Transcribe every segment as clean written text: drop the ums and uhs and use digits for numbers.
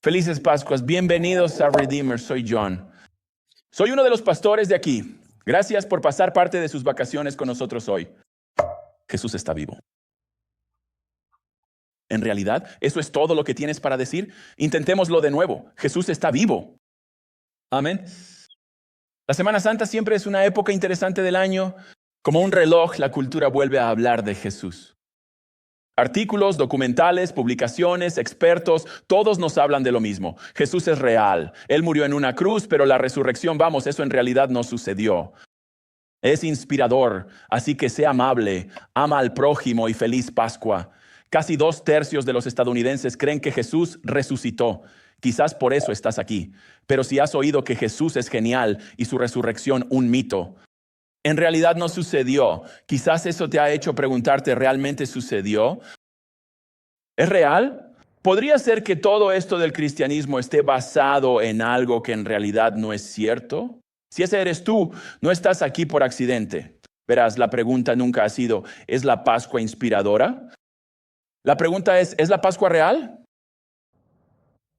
Felices Pascuas, bienvenidos a Redeemer, soy John. Soy uno de los pastores de aquí. Gracias por pasar parte de sus vacaciones con nosotros hoy. Jesús está vivo. En realidad, ¿eso es todo lo que tienes para decir? Intentémoslo de nuevo. Jesús está vivo. Amén. La Semana Santa siempre es una época interesante del año. Como un reloj, la cultura vuelve a hablar de Jesús. Artículos, documentales, publicaciones, expertos, todos nos hablan de lo mismo. Jesús es real. Él murió en una cruz, pero la resurrección, eso en realidad no sucedió. Es inspirador, así que sea amable, ama al prójimo y feliz Pascua. Casi 2/3 de los estadounidenses creen que Jesús resucitó. Quizás por eso estás aquí. Pero si has oído que Jesús es genial y su resurrección un mito, en realidad no sucedió. Quizás eso te ha hecho preguntarte, ¿realmente sucedió? ¿Es real? ¿Podría ser que todo esto del cristianismo esté basado en algo que en realidad no es cierto? Si ese eres tú, no estás aquí por accidente. Verás, la pregunta nunca ha sido, ¿es la Pascua inspiradora? La pregunta ¿es la Pascua real?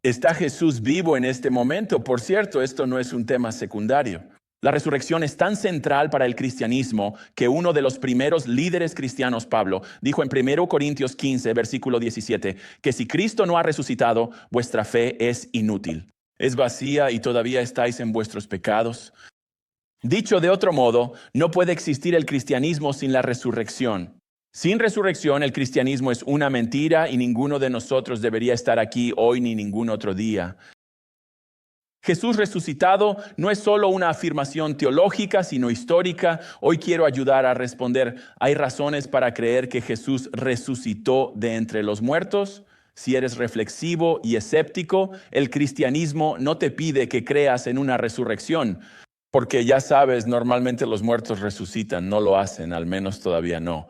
¿Está Jesús vivo en este momento? Por cierto, esto no es un tema secundario. La resurrección es tan central para el cristianismo que uno de los primeros líderes cristianos, Pablo, dijo en 1 Corintios 15, versículo 17, que si Cristo no ha resucitado, vuestra fe es inútil. Es vacía y todavía estáis en vuestros pecados. Dicho de otro modo, no puede existir el cristianismo sin la resurrección. Sin resurrección, el cristianismo es una mentira y ninguno de nosotros debería estar aquí hoy ni ningún otro día. Jesús resucitado no es solo una afirmación teológica, sino histórica. Hoy quiero ayudar a responder, ¿hay razones para creer que Jesús resucitó de entre los muertos? Si eres reflexivo y escéptico, el cristianismo no te pide que creas en una resurrección, porque ya sabes, normalmente los muertos resucitan, no lo hacen, al menos todavía no.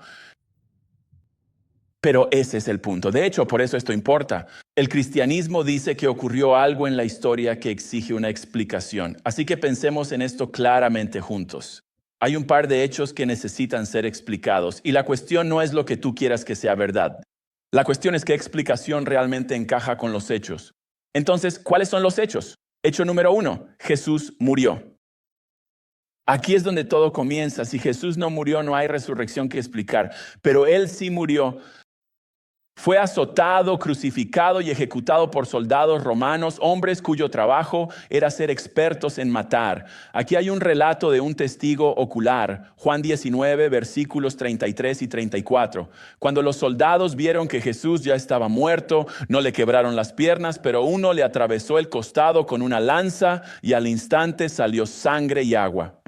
Pero ese es el punto. De hecho, por eso esto importa. El cristianismo dice que ocurrió algo en la historia que exige una explicación. Así que pensemos en esto claramente juntos. Hay un par de hechos que necesitan ser explicados. Y la cuestión no es lo que tú quieras que sea verdad. La cuestión es qué explicación realmente encaja con los hechos. Entonces, ¿cuáles son los hechos? Hecho número 1, Jesús murió. Aquí es donde todo comienza. Si Jesús no murió, no hay resurrección que explicar. Pero Él sí murió. Fue azotado, crucificado y ejecutado por soldados romanos, hombres cuyo trabajo era ser expertos en matar. Aquí hay un relato de un testigo ocular, Juan 19, versículos 33 y 34. Cuando los soldados vieron que Jesús ya estaba muerto, no le quebraron las piernas, pero uno le atravesó el costado con una lanza y al instante salió sangre y agua.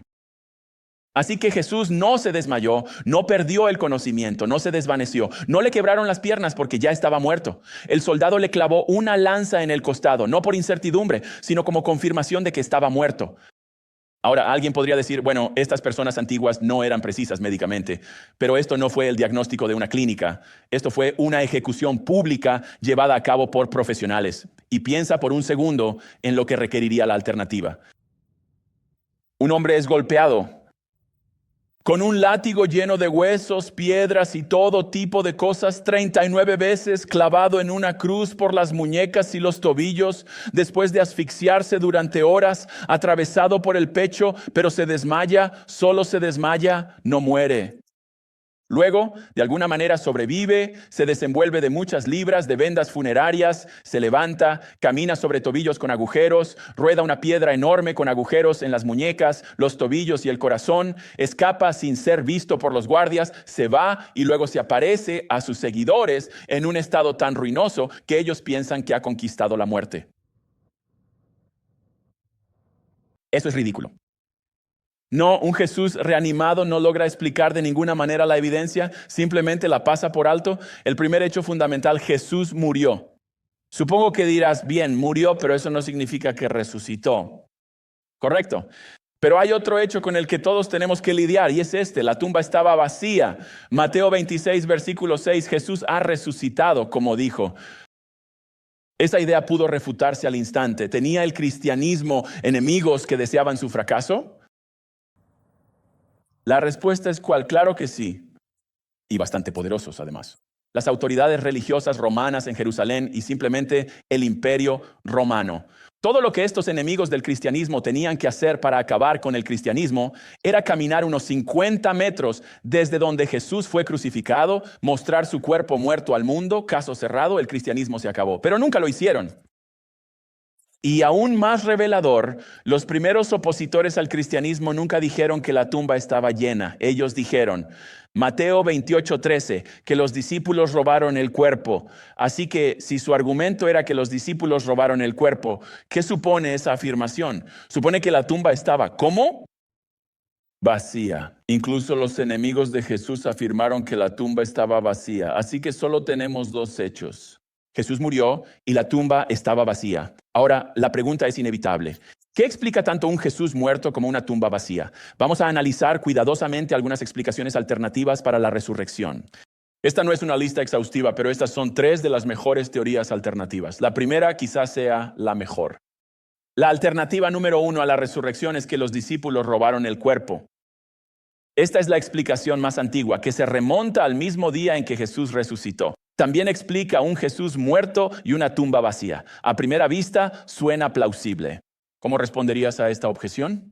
Así que Jesús no se desmayó, no perdió el conocimiento, no se desvaneció, no le quebraron las piernas porque ya estaba muerto. El soldado le clavó una lanza en el costado, no por incertidumbre, sino como confirmación de que estaba muerto. Ahora, alguien podría decir, bueno, estas personas antiguas no eran precisas médicamente, pero esto no fue el diagnóstico de una clínica. Esto fue una ejecución pública llevada a cabo por profesionales. Y piensa por un segundo en lo que requeriría la alternativa. Un hombre es golpeado con un látigo lleno de huesos, piedras y todo tipo de cosas, 39 veces clavado en una cruz por las muñecas y los tobillos, después de asfixiarse durante horas, atravesado por el pecho, pero se desmaya, solo se desmaya, no muere. Luego, de alguna manera sobrevive, se desenvuelve de muchas libras de vendas funerarias, se levanta, camina sobre tobillos con agujeros, rueda una piedra enorme con agujeros en las muñecas, los tobillos y el corazón, escapa sin ser visto por los guardias, se va y luego se aparece a sus seguidores en un estado tan ruinoso que ellos piensan que ha conquistado la muerte. Eso es ridículo. No, un Jesús reanimado no logra explicar de ninguna manera la evidencia, simplemente la pasa por alto. El primer hecho fundamental, Jesús murió. Supongo que dirás, bien, murió, pero eso no significa que resucitó. Correcto. Pero hay otro hecho con el que todos tenemos que lidiar y es la tumba estaba vacía. Mateo 26, versículo 6, Jesús ha resucitado, como dijo. Esa idea pudo refutarse al instante. ¿Tenía el cristianismo enemigos que deseaban su fracaso? La respuesta es ¿cuál? Claro que sí. Y bastante poderosos además. las autoridades religiosas romanas en Jerusalén y simplemente el imperio romano. Todo lo que estos enemigos del cristianismo tenían que hacer para acabar con el cristianismo era caminar unos 50 metros desde donde Jesús fue crucificado, mostrar su cuerpo muerto al mundo, caso cerrado, el cristianismo se acabó. Pero nunca lo hicieron. Y aún más revelador, los primeros opositores al cristianismo nunca dijeron que la tumba estaba llena. Ellos dijeron, Mateo 28:13, que los discípulos robaron el cuerpo. Así que si su argumento era que los discípulos robaron el cuerpo, ¿qué supone esa afirmación? Supone que la tumba estaba, ¿cómo? Vacía. Incluso los enemigos de Jesús afirmaron que la tumba estaba vacía. Así que solo tenemos dos hechos. Jesús murió y la tumba estaba vacía. Ahora, la pregunta es inevitable. ¿Qué explica tanto un Jesús muerto como una tumba vacía? Vamos a analizar cuidadosamente algunas explicaciones alternativas para la resurrección. Esta no es una lista exhaustiva, pero estas son 3 de las mejores teorías alternativas. La primera quizás sea la mejor. La alternativa número 1 a la resurrección es que los discípulos robaron el cuerpo. Esta es la explicación más antigua, que se remonta al mismo día en que Jesús resucitó. También explica un Jesús muerto y una tumba vacía. A primera vista suena plausible. ¿Cómo responderías a esta objeción?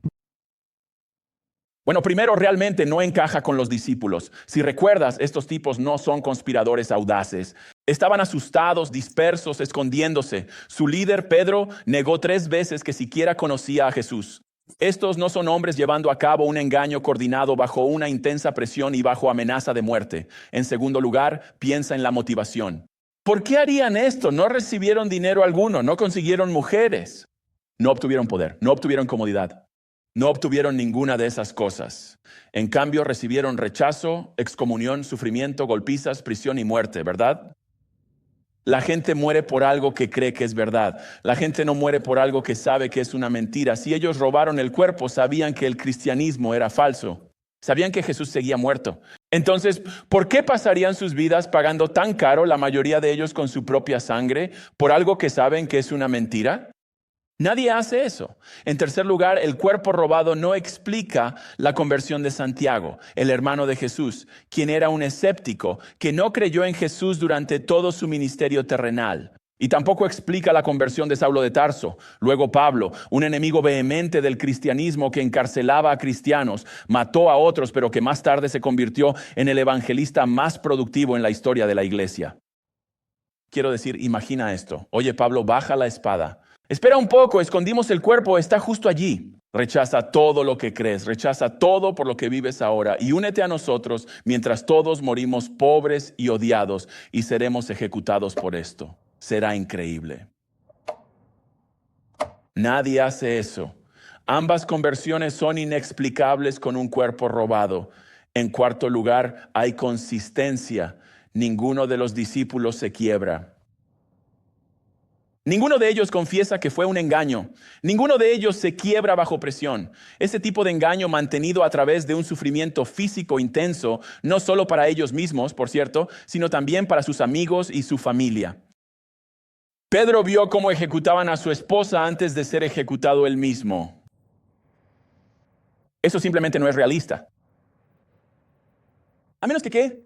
Bueno, primero, realmente no encaja con los discípulos. Si recuerdas, estos tipos no son conspiradores audaces. Estaban asustados, dispersos, escondiéndose. Su líder, Pedro, negó 3 veces que siquiera conocía a Jesús. Estos no son hombres llevando a cabo un engaño coordinado bajo una intensa presión y bajo amenaza de muerte. En segundo lugar, piensa en la motivación. ¿Por qué harían esto? No recibieron dinero alguno, no consiguieron mujeres, no obtuvieron poder, no obtuvieron comodidad, no obtuvieron ninguna de esas cosas. En cambio, recibieron rechazo, excomunión, sufrimiento, golpizas, prisión y muerte, ¿verdad? La gente muere por algo que cree que es verdad. La gente no muere por algo que sabe que es una mentira. Si ellos robaron el cuerpo, sabían que el cristianismo era falso. Sabían que Jesús seguía muerto. Entonces, ¿por qué pasarían sus vidas pagando tan caro, la mayoría de ellos con su propia sangre, por algo que saben que es una mentira? Nadie hace eso. En tercer lugar, el cuerpo robado no explica la conversión de Santiago, el hermano de Jesús, quien era un escéptico que no creyó en Jesús durante todo su ministerio terrenal. Y tampoco explica la conversión de Saulo de Tarso, luego Pablo, un enemigo vehemente del cristianismo que encarcelaba a cristianos, mató a otros, pero que más tarde se convirtió en el evangelista más productivo en la historia de la iglesia. Quiero decir, imagina esto. Oye, Pablo, baja la espada. Espera un poco, escondimos el cuerpo, está justo allí. Rechaza todo lo que crees, rechaza todo por lo que vives ahora y únete a nosotros mientras todos morimos pobres y odiados y seremos ejecutados por esto. Será increíble. Nadie hace eso. Ambas conversiones son inexplicables con un cuerpo robado. En cuarto lugar, hay consistencia. Ninguno de los discípulos se quiebra. Ninguno de ellos confiesa que fue un engaño. Ninguno de ellos se quiebra bajo presión. Ese tipo de engaño mantenido a través de un sufrimiento físico intenso, no solo para ellos mismos, por cierto, sino también para sus amigos y su familia. Pedro vio cómo ejecutaban a su esposa antes de ser ejecutado él mismo. Eso simplemente no es realista. ¿A menos que qué?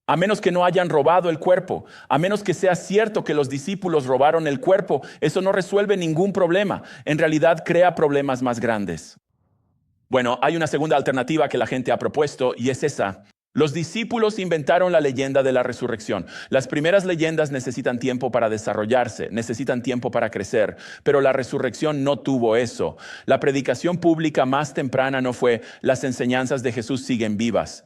A menos que no hayan robado el cuerpo, a menos que sea cierto que los discípulos robaron el cuerpo, eso no resuelve ningún problema. En realidad crea problemas más grandes. Bueno, hay una segunda alternativa que la gente ha propuesto y es esa. Los discípulos inventaron la leyenda de la resurrección. Las primeras leyendas necesitan tiempo para desarrollarse, necesitan tiempo para crecer, pero la resurrección no tuvo eso. La predicación pública más temprana no fue "las enseñanzas de Jesús siguen vivas".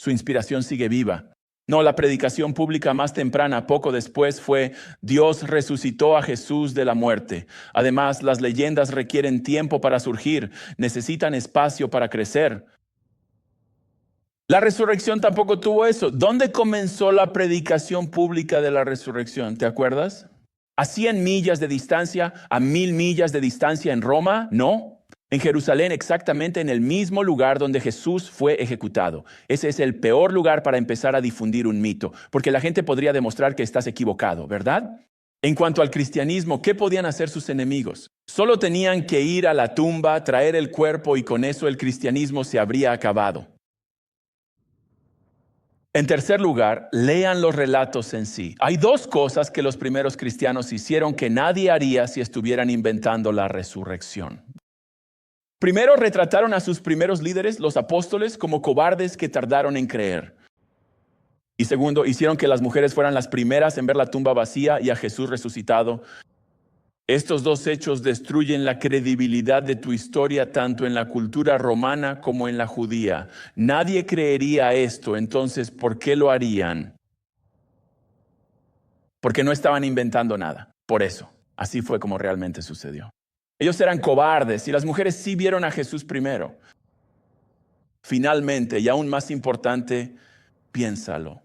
Su inspiración sigue viva. No, la predicación pública más temprana, poco después, fue Dios resucitó a Jesús de la muerte. Además, las leyendas requieren tiempo para surgir, necesitan espacio para crecer. La resurrección tampoco tuvo eso. ¿Dónde comenzó la predicación pública de la resurrección? ¿Te acuerdas? ¿A 100 millas de distancia? ¿A 1000 millas de distancia en Roma? No. En Jerusalén, exactamente en el mismo lugar donde Jesús fue ejecutado. Ese es el peor lugar para empezar a difundir un mito, porque la gente podría demostrar que estás equivocado, ¿verdad? En cuanto al cristianismo, ¿qué podían hacer sus enemigos? Solo tenían que ir a la tumba, traer el cuerpo y con eso el cristianismo se habría acabado. En tercer lugar, lean los relatos en sí. Hay dos cosas que los primeros cristianos hicieron que nadie haría si estuvieran inventando la resurrección. Primero, retrataron a sus primeros líderes, los apóstoles, como cobardes que tardaron en creer. Y segundo, hicieron que las mujeres fueran las primeras en ver la tumba vacía y a Jesús resucitado. Estos dos hechos destruyen la credibilidad de tu historia tanto en la cultura romana como en la judía. Nadie creería esto, entonces, ¿por qué lo harían? Porque no estaban inventando nada. Por eso, así fue como realmente sucedió. Ellos eran cobardes y las mujeres sí vieron a Jesús primero. Finalmente, y aún más importante, piénsalo.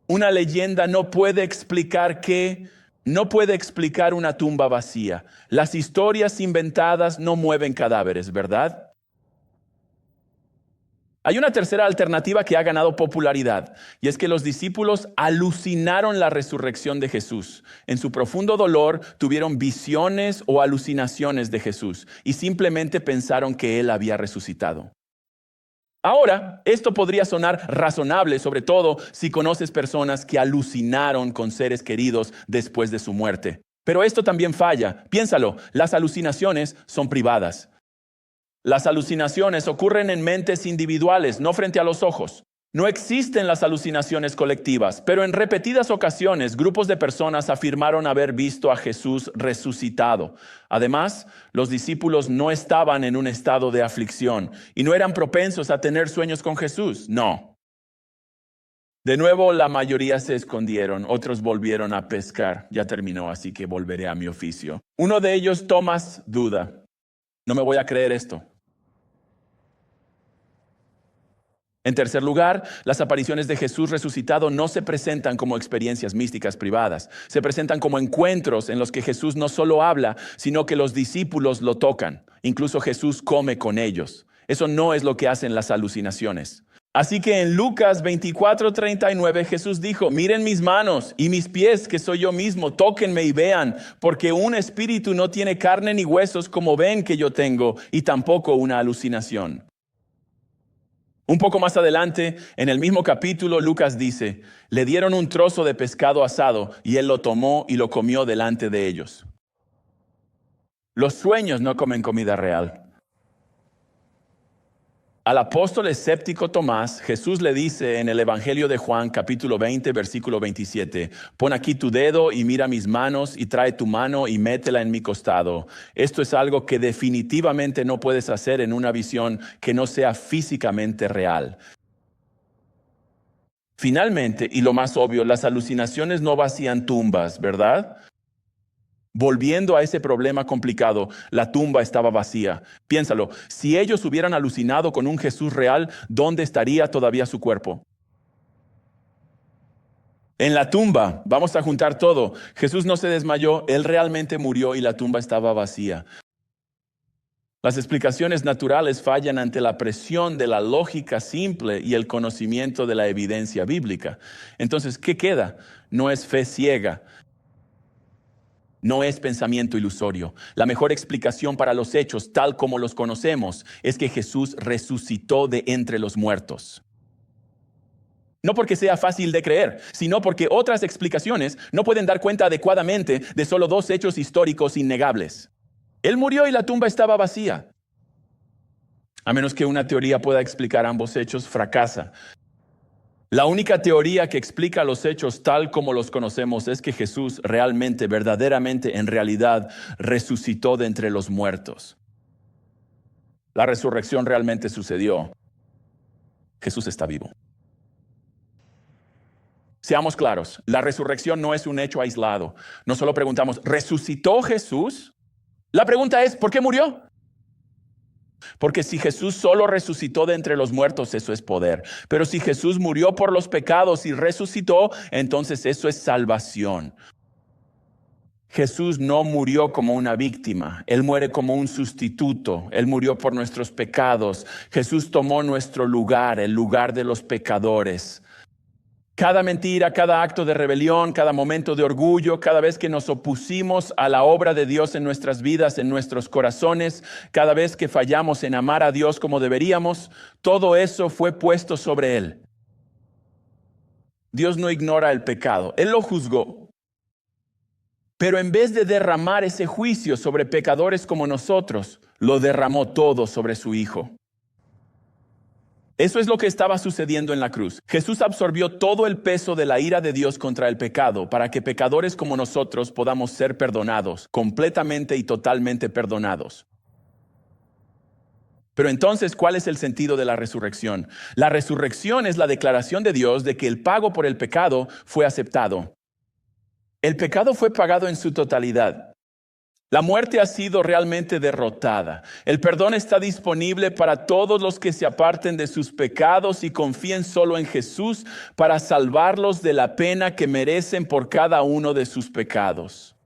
Una leyenda no puede explicar una tumba vacía. Las historias inventadas no mueven cadáveres, ¿verdad? Hay una tercera alternativa que ha ganado popularidad, y es que los discípulos alucinaron la resurrección de Jesús. En su profundo dolor tuvieron visiones o alucinaciones de Jesús y simplemente pensaron que Él había resucitado. Ahora, esto podría sonar razonable, sobre todo si conoces personas que alucinaron con seres queridos después de su muerte. Pero esto también falla. Piénsalo, las alucinaciones son privadas. Las alucinaciones ocurren en mentes individuales, no frente a los ojos. No existen las alucinaciones colectivas, pero en repetidas ocasiones grupos de personas afirmaron haber visto a Jesús resucitado. Además, los discípulos no estaban en un estado de aflicción y no eran propensos a tener sueños con Jesús. No. De nuevo, la mayoría se escondieron, otros volvieron a pescar. Ya terminó, así que volveré a mi oficio. Uno de ellos, Tomás, duda. No me voy a creer esto. En tercer lugar, las apariciones de Jesús resucitado no se presentan como experiencias místicas privadas. Se presentan como encuentros en los que Jesús no solo habla, sino que los discípulos lo tocan. Incluso Jesús come con ellos. Eso no es lo que hacen las alucinaciones. Así que en Lucas 24:39 Jesús dijo: miren mis manos y mis pies, que soy yo mismo, tóquenme y vean, porque un espíritu no tiene carne ni huesos como ven que yo tengo, y tampoco una alucinación. Un poco más adelante, en el mismo capítulo, Lucas dice: le dieron un trozo de pescado asado y él lo tomó y lo comió delante de ellos. Los sueños no comen comida real. Al apóstol escéptico Tomás, Jesús le dice en el Evangelio de Juan, capítulo 20, versículo 27, pon aquí tu dedo y mira mis manos y trae tu mano y métela en mi costado. Esto es algo que definitivamente no puedes hacer en una visión que no sea físicamente real. Finalmente, y lo más obvio, las alucinaciones no vacían tumbas, ¿verdad? Volviendo a ese problema complicado, la tumba estaba vacía. Piénsalo, si ellos hubieran alucinado con un Jesús real, ¿dónde estaría todavía su cuerpo? En la tumba, vamos a juntar todo. Jesús no se desmayó, Él realmente murió y la tumba estaba vacía. Las explicaciones naturales fallan ante la presión de la lógica simple y el conocimiento de la evidencia bíblica. Entonces, ¿qué queda? No es fe ciega. No es pensamiento ilusorio. La mejor explicación para los hechos, tal como los conocemos, es que Jesús resucitó de entre los muertos. No porque sea fácil de creer, sino porque otras explicaciones no pueden dar cuenta adecuadamente de solo dos hechos históricos innegables. Él murió y la tumba estaba vacía. A menos que una teoría pueda explicar ambos hechos, fracasa. La única teoría que explica los hechos tal como los conocemos es que Jesús realmente, verdaderamente, en realidad, resucitó de entre los muertos. La resurrección realmente sucedió. Jesús está vivo. Seamos claros, la resurrección no es un hecho aislado. No solo preguntamos, ¿resucitó Jesús? La pregunta es, ¿por qué murió? Porque si Jesús solo resucitó de entre los muertos, eso es poder. Pero si Jesús murió por los pecados y resucitó, entonces eso es salvación. Jesús no murió como una víctima, Él muere como un sustituto. Él murió por nuestros pecados. Jesús tomó nuestro lugar, el lugar de los pecadores. Cada mentira, cada acto de rebelión, cada momento de orgullo, cada vez que nos opusimos a la obra de Dios en nuestras vidas, en nuestros corazones, cada vez que fallamos en amar a Dios como deberíamos, todo eso fue puesto sobre Él. Dios no ignora el pecado. Él lo juzgó. Pero en vez de derramar ese juicio sobre pecadores como nosotros, lo derramó todo sobre su Hijo. Eso es lo que estaba sucediendo en la cruz. Jesús absorbió todo el peso de la ira de Dios contra el pecado para que pecadores como nosotros podamos ser perdonados, completamente y totalmente perdonados. Pero entonces, ¿cuál es el sentido de la resurrección? La resurrección es la declaración de Dios de que el pago por el pecado fue aceptado. El pecado fue pagado en su totalidad. La muerte ha sido realmente derrotada. El perdón está disponible para todos los que se aparten de sus pecados y confíen solo en Jesús para salvarlos de la pena que merecen por cada uno de sus pecados.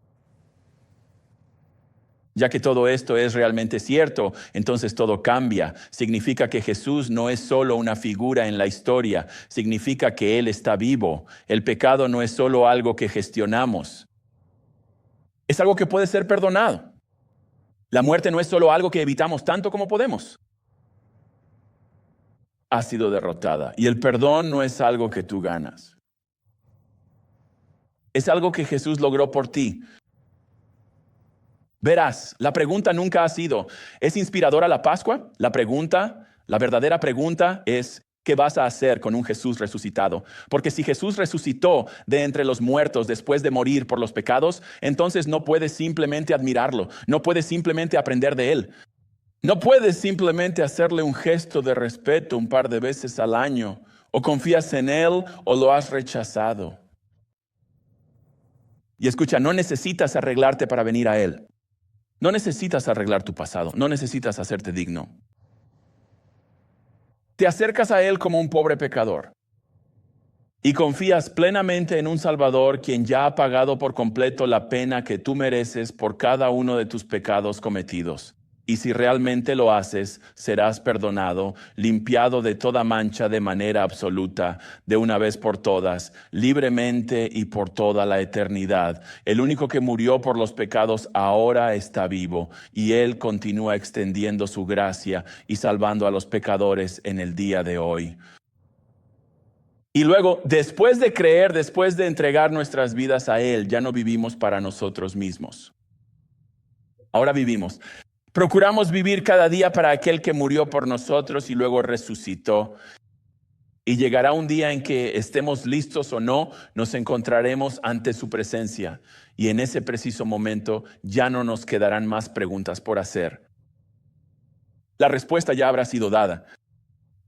Ya que todo esto es realmente cierto, entonces todo cambia. Significa que Jesús no es solo una figura en la historia, significa que Él está vivo. El pecado no es solo algo que gestionamos. Es algo que puede ser perdonado. La muerte no es solo algo que evitamos tanto como podemos. Ha sido derrotada. Y el perdón no es algo que tú ganas. Es algo que Jesús logró por ti. Verás, la pregunta nunca ha sido, ¿es inspiradora la Pascua? La verdadera pregunta es, ¿qué vas a hacer con un Jesús resucitado? Porque si Jesús resucitó de entre los muertos después de morir por los pecados, entonces no puedes simplemente admirarlo, no puedes simplemente aprender de él. No puedes simplemente hacerle un gesto de respeto un par de veces al año, o confías en él o lo has rechazado. Y escucha, no necesitas arreglarte para venir a él. No necesitas arreglar tu pasado, no necesitas hacerte digno. Te acercas a Él como un pobre pecador y confías plenamente en un Salvador quien ya ha pagado por completo la pena que tú mereces por cada uno de tus pecados cometidos. Y si realmente lo haces, serás perdonado, limpiado de toda mancha de manera absoluta, de una vez por todas, libremente y por toda la eternidad. El único que murió por los pecados ahora está vivo, y Él continúa extendiendo su gracia y salvando a los pecadores en el día de hoy. Y luego, después de creer, después de entregar nuestras vidas a Él, ya no vivimos para nosotros mismos. Ahora vivimos. Procuramos vivir cada día para aquel que murió por nosotros y luego resucitó. Y llegará un día en que estemos listos o no, nos encontraremos ante su presencia. Y en ese preciso momento ya no nos quedarán más preguntas por hacer. La respuesta ya habrá sido dada.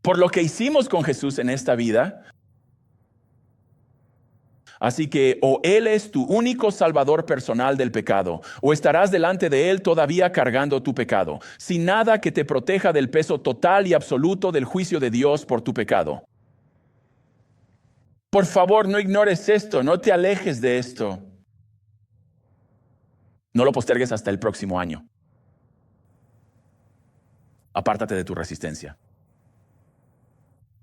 Por lo que hicimos con Jesús en esta vida. Así que o Él es tu único salvador personal del pecado, o estarás delante de Él todavía cargando tu pecado, sin nada que te proteja del peso total y absoluto del juicio de Dios por tu pecado. Por favor, no ignores esto, no te alejes de esto. No lo postergues hasta el próximo año. Apártate de tu resistencia.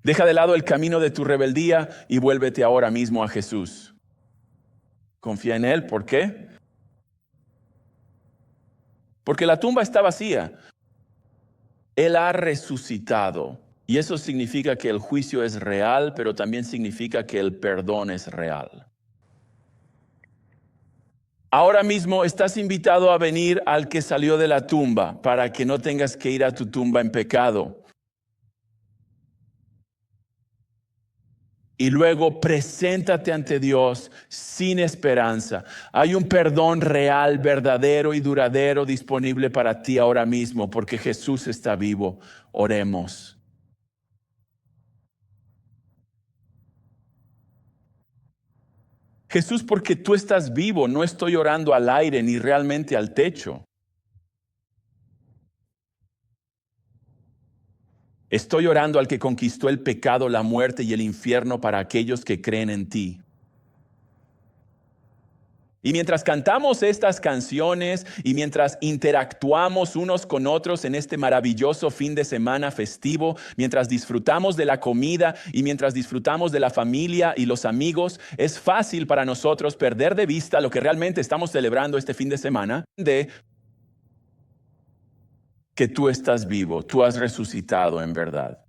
Deja de lado el camino de tu rebeldía y vuélvete ahora mismo a Jesús. Confía en Él, ¿por qué? Porque la tumba está vacía. Él ha resucitado. Y eso significa que el juicio es real, pero también significa que el perdón es real. Ahora mismo estás invitado a venir al que salió de la tumba para que no tengas que ir a tu tumba en pecado. Y luego preséntate ante Dios sin esperanza. Hay un perdón real, verdadero y duradero disponible para ti ahora mismo porque Jesús está vivo. Oremos. Jesús, porque tú estás vivo, no estoy orando al aire ni realmente al techo. Estoy orando al que conquistó el pecado, la muerte y el infierno para aquellos que creen en ti. Y mientras cantamos estas canciones y mientras interactuamos unos con otros en este maravilloso fin de semana festivo, mientras disfrutamos de la comida y mientras disfrutamos de la familia y los amigos, es fácil para nosotros perder de vista lo que realmente estamos celebrando este fin de semana, de que tú estás vivo, tú has resucitado en verdad.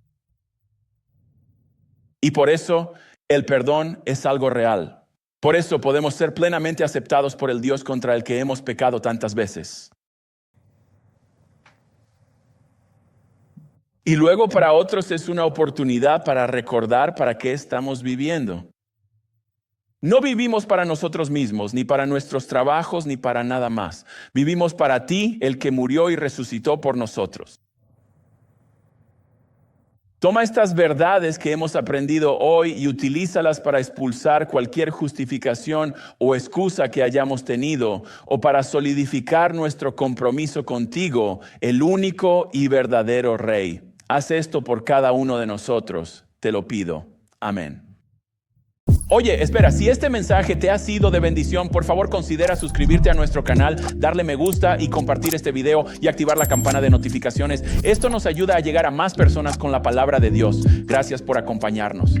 Y por eso El perdón es algo real. Por eso podemos ser plenamente aceptados por el Dios contra el que hemos pecado tantas veces. Y luego para otros es una oportunidad para recordar para qué estamos viviendo. No vivimos para nosotros mismos, ni para nuestros trabajos, ni para nada más. Vivimos para ti, el que murió y resucitó por nosotros. Toma estas verdades que hemos aprendido hoy y utilízalas para expulsar cualquier justificación o excusa que hayamos tenido o para solidificar nuestro compromiso contigo, el único y verdadero Rey. Haz esto por cada uno de nosotros, te lo pido. Amén. Oye, espera, si este mensaje te ha sido de bendición, por favor considera suscribirte a nuestro canal, darle me gusta y compartir este video y activar la campana de notificaciones. Esto nos ayuda a llegar a más personas con la palabra de Dios. Gracias por acompañarnos.